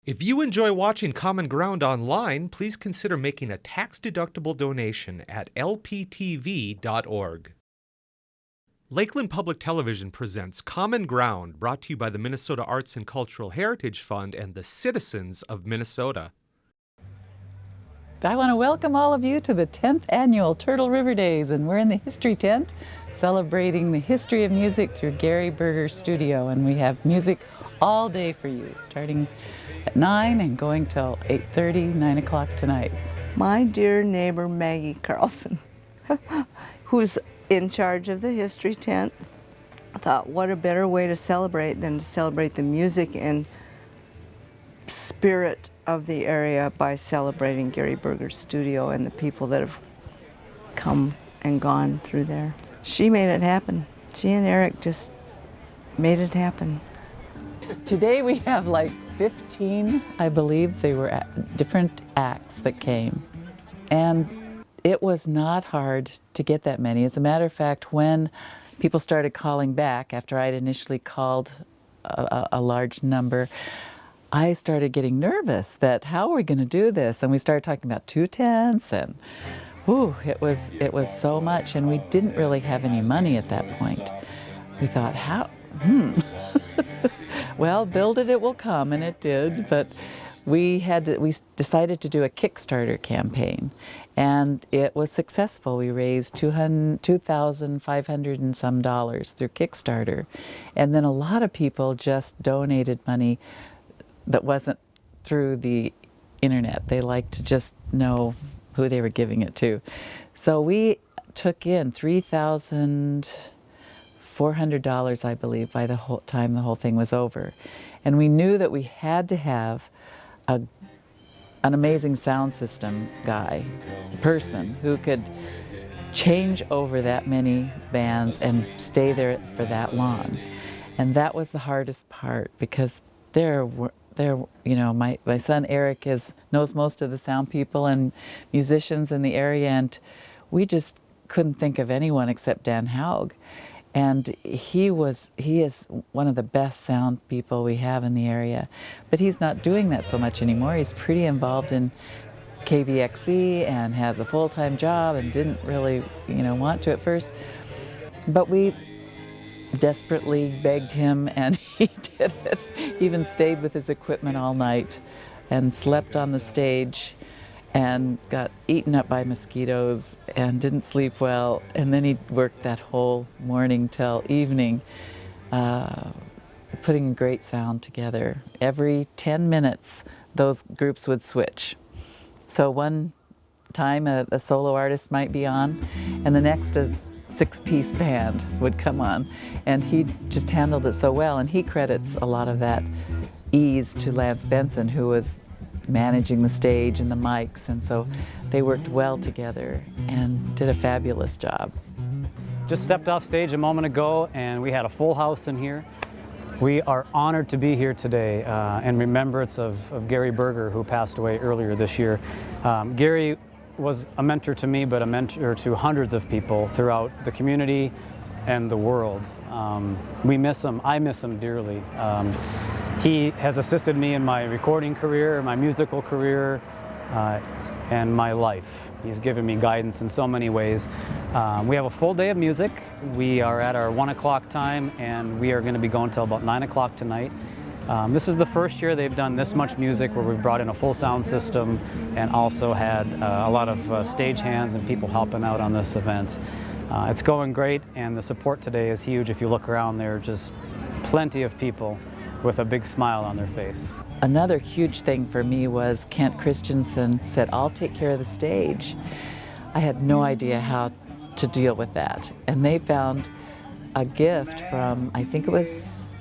If you enjoy watching Common Ground online, please consider making a tax-deductible donation at lptv.org. Lakeland Public Television presents Common Ground, brought to you by the Minnesota Arts and Cultural Heritage Fund and the citizens of Minnesota. I want to welcome all of you to the 10th annual Turtle River Days, and we're in the History Tent celebrating the history of music through Gary Berger's studio, and we have music all day for you, starting at 9 and going till 8:30, 9 o'clock tonight. My dear neighbor Maggie Carlson, who's in charge of the History Tent, thought what a better way to celebrate than to celebrate the music and spirit of the area by celebrating Gary Berger's studio and the people that have come and gone through there. She made it happen. She and Eric just made it happen. Today we have like 15, I believe. They were different acts that came. And it was not hard to get that many. As a matter of fact, when people started calling back, after I'd initially called a large number, I started getting nervous that how are we going to do this? And we started talking about 2 tents, and whew, it was so much, and we didn't really have any money at that point. We thought, well, build it, it will come, and it did. But we decided to do a Kickstarter campaign, and it was successful. We raised $2,500 and some through Kickstarter, and then a lot of people just donated money that wasn't through the internet. They liked to just know who they were giving it to. So we took in $3,400, I believe, by the whole time the whole thing was over. And we knew that we had to have an amazing sound system person who could change over that many bands and stay there for that long. And that was the hardest part, because my son Eric knows most of the sound people and musicians in the area, and we just couldn't think of anyone except Dan Haug. And he is one of the best sound people we have in the area. But he's not doing that so much anymore. He's pretty involved in KBXE and has a full-time job and didn't really, want to at first. But we desperately begged him, and he did it. He even stayed with his equipment all night and slept on the stage and got eaten up by mosquitoes and didn't sleep well. And then he worked that whole morning till evening, putting a great sound together. Every 10 minutes, those groups would switch. So one time a solo artist might be on, and the next a 6-piece band would come on. And he just handled it so well. And he credits a lot of that ease to Lance Benson, who was managing the stage and the mics, and so they worked well together and did a fabulous job. Just stepped off stage a moment ago, and we had a full house in here. We are honored to be here today in remembrance of Gary Berger, who passed away earlier this year. Gary was a mentor to me, but a mentor to hundreds of people throughout the community and the world. We miss him. I miss him dearly. He has assisted me in my recording career, my musical career, and my life. He's given me guidance in so many ways. We have a full day of music. We are at our 1 o'clock time, and we are going to be going till about 9 o'clock tonight. This is the first year they've done this much music, where we've brought in a full sound system and also had a lot of stage hands and people helping out on this event. It's going great, and the support today is huge. If you look around, there are just plenty of people with a big smile on their face. Another huge thing for me was Kent Christensen said, "I'll take care of the stage." I had no idea how to deal with that. And they found a gift from, I think it was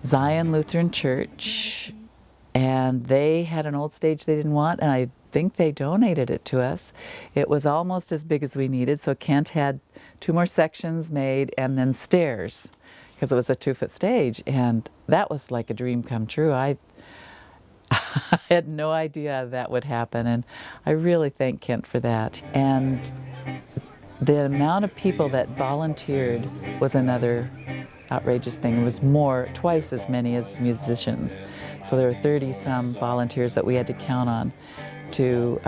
Zion Lutheran Church, and they had an old stage they didn't want, and I think they donated it to us. It was almost as big as we needed, so Kent had 2 more sections made and then stairs, because it was a 2-foot stage, and that was like a dream come true. I had no idea that would happen, and I really thank Kent for that. And the amount of people that volunteered was another outrageous thing. It was twice as many as musicians. So there were 30-some volunteers that we had to count on to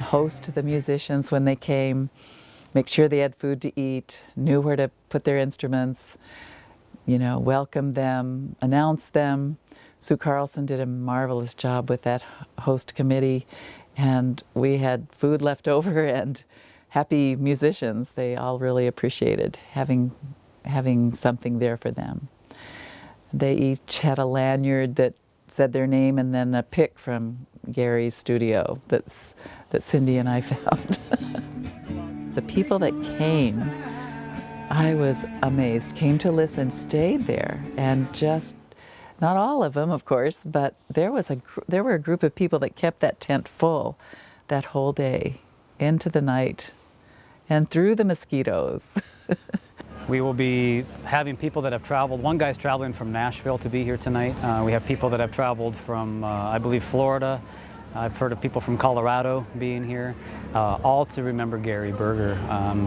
host the musicians when they came, make sure they had food to eat, knew where to put their instruments, welcome them, announce them. Sue Carlson did a marvelous job with that host committee, and we had food left over and happy musicians. They all really appreciated having something there for them. They each had a lanyard that said their name and then a pic from Gary's studio that Cindy and I found. The people that came, I was amazed, came to listen, stayed there, and just, not all of them, of course, but there were a group of people that kept that tent full that whole day, into the night, and through the mosquitoes. We will be having people that have traveled. One guy's traveling from Nashville to be here tonight. We have people that have traveled from, I believe, Florida. I've heard of people from Colorado being here, all to remember Gary Berger.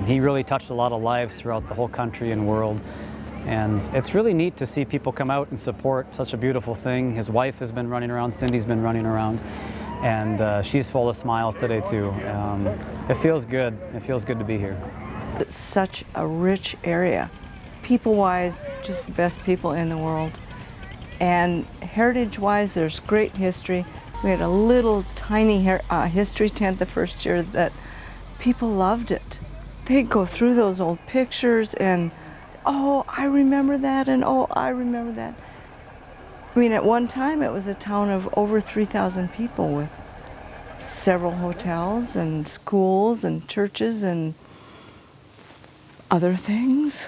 He really touched a lot of lives throughout the whole country and world. And it's really neat to see people come out and support such a beautiful thing. His wife has been running around, Cindy's been running around, and she's full of smiles today too. It feels good. It feels good to be here. It's such a rich area. People-wise, just the best people in the world. And heritage-wise, there's great history. We had a little tiny history tent the first year that people loved it. They'd go through those old pictures and, oh, I remember that, and oh, I remember that. I mean, at one time it was a town of over 3,000 people with several hotels and schools and churches and other things.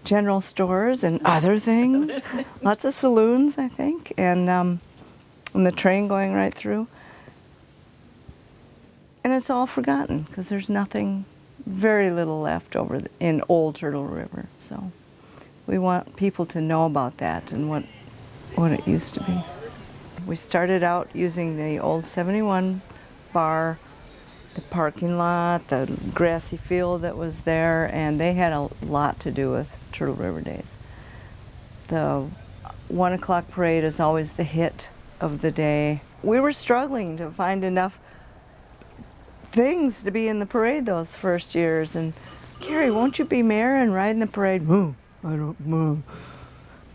General stores and other things. Lots of saloons, I think, and the train going right through. And it's all forgotten because there's nothing, very little left over in Old Turtle River. So we want people to know about that and what it used to be. We started out using the old 71 bar, the parking lot, the grassy field that was there, and they had a lot to do with Turtle River Days. The 1 o'clock parade is always the hit of the day. We were struggling to find enough things to be in the parade those first years, and Gary, won't you be mayor and ride in the parade? I don't.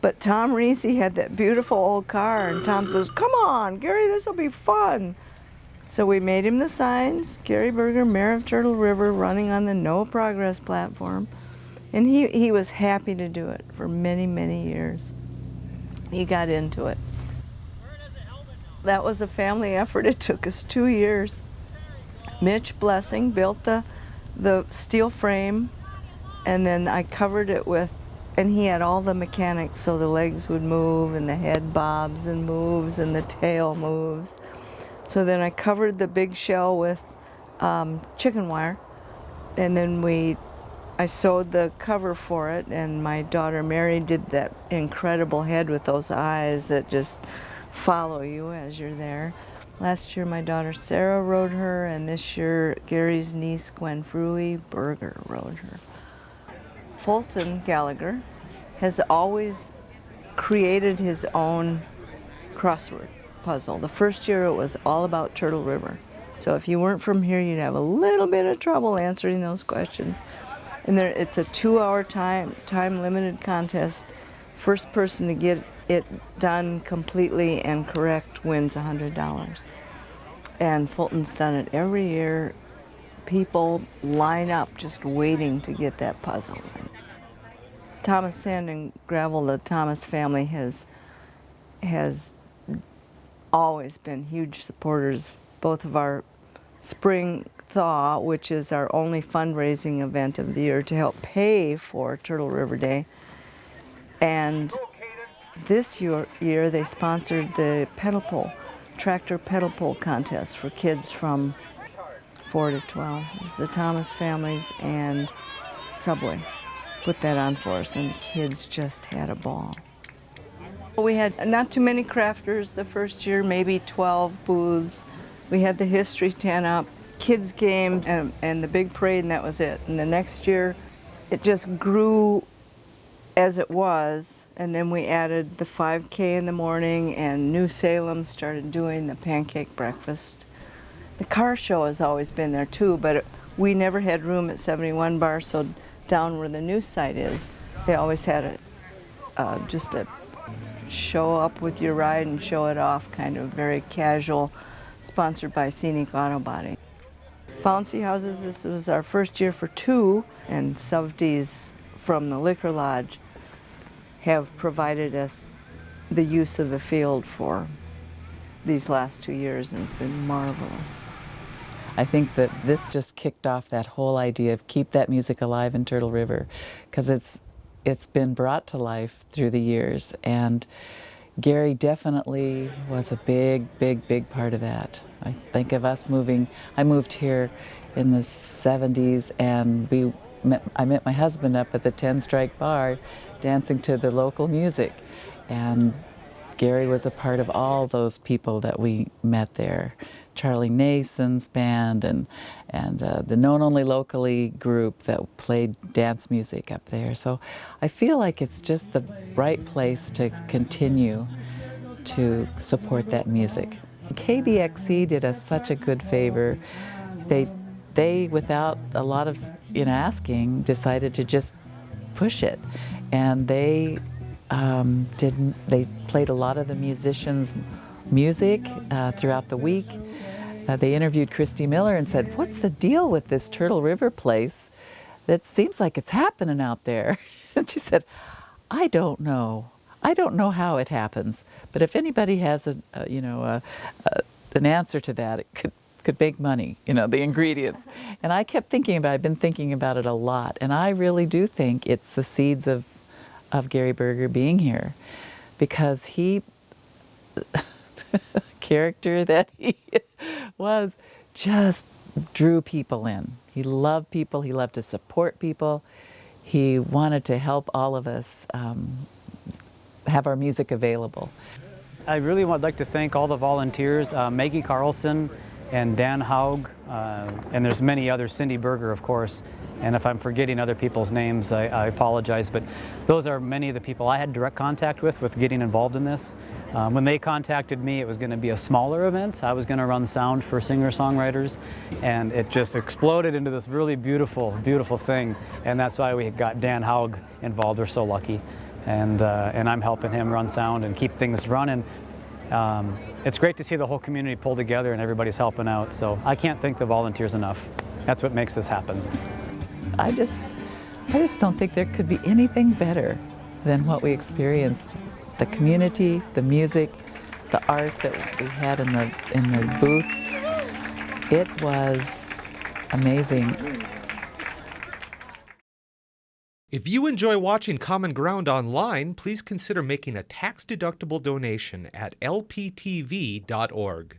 But Tom Reese had that beautiful old car, and Tom says, come on, Gary, this will be fun. So we made him the signs, Gary Berger, Mayor of Turtle River, running on the No Progress platform. And he was happy to do it for many, many years. He got into it. That was a family effort. It took us 2 years. Mitch Blessing built the steel frame, and then I covered it with, and he had all the mechanics so the legs would move and the head bobs and moves and the tail moves. So then I covered the big shell with chicken wire, and then I sewed the cover for it, and my daughter Mary did that incredible head with those eyes that just follow you as you're there. Last year my daughter Sarah rode her, and this year Gary's niece Gwen Fruey Berger rode her. Fulton Gallagher has always created his own crossword puzzle. The first year it was all about Turtle River. So if you weren't from here, you'd have a little bit of trouble answering those questions. And it's a 2-hour time limited contest. First person to get it done completely and correct wins $100. And Fulton's done it every year. People line up just waiting to get that puzzle. Thomas Sand and Gravel, the Thomas family has always been huge supporters, both of our Spring Thaw, which is our only fundraising event of the year to help pay for Turtle River Day. And this year they sponsored the tractor pedal pull contest for kids from 4 to 12. It was the Thomas families and Subway put that on for us, and the kids just had a ball. We had not too many crafters the first year, maybe 12 booths. We had the history tent up, kids games, and the big parade, and that was it. And the next year, it just grew as it was, and then we added the 5K in the morning, and New Salem started doing the pancake breakfast. The car show has always been there too, but we never had room at 71 Bar, so down where the new site is, they always had just a show up with your ride and show it off, kind of very casual, sponsored by Scenic Auto Body. Bouncy houses, this was our first year for 2, and Sovdes from the Liquor Lodge have provided us the use of the field for these last 2 years, and it's been marvelous. I think that this just kicked off that whole idea of keep that music alive in Turtle River, because it's been brought to life through the years, and Gary definitely was a big part of that. I think of us moving, I moved here in the 70s, and I met my husband up at the 10 Strike Bar dancing to the local music, and Gary was a part of all those people that we met there. Charlie Nason's band and the Known Only Locally group that played dance music up there. So I feel like it's just the right place to continue to support that music. KBXC did us such a good favor. They without a lot of asking, decided to just push it, and they played a lot of the musicians' music throughout the week. They interviewed Christy Miller and said, "What's the deal with this Turtle River place? That seems like it's happening out there." And she said, "I don't know. I don't know how it happens, but if anybody has an answer to that, it could make money, the ingredients." And I kept thinking about it. I've been thinking about it a lot, and I really do think it's the seeds of Gary Berger being here, because he, character that he was, just drew people in. He loved people. He loved to support people. He wanted to help all of us have our music available. I really would like to thank all the volunteers, Maggie Carlson and Dan Haug, and there's many others, Cindy Berger, of course. And if I'm forgetting other people's names, I apologize, but those are many of the people I had direct contact with getting involved in this. When they contacted me, it was going to be a smaller event. I was going to run sound for singer-songwriters, and it just exploded into this really beautiful thing. And that's why we got Dan Haug involved. We're so lucky. And I'm helping him run sound and keep things running. It's great to see the whole community pull together and everybody's helping out. So I can't thank the volunteers enough. That's what makes this happen. I just don't think there could be anything better than what we experienced. The community, the music, the art that we had in the booths. It was amazing. If you enjoy watching Common Ground online, please consider making a tax-deductible donation at lptv.org.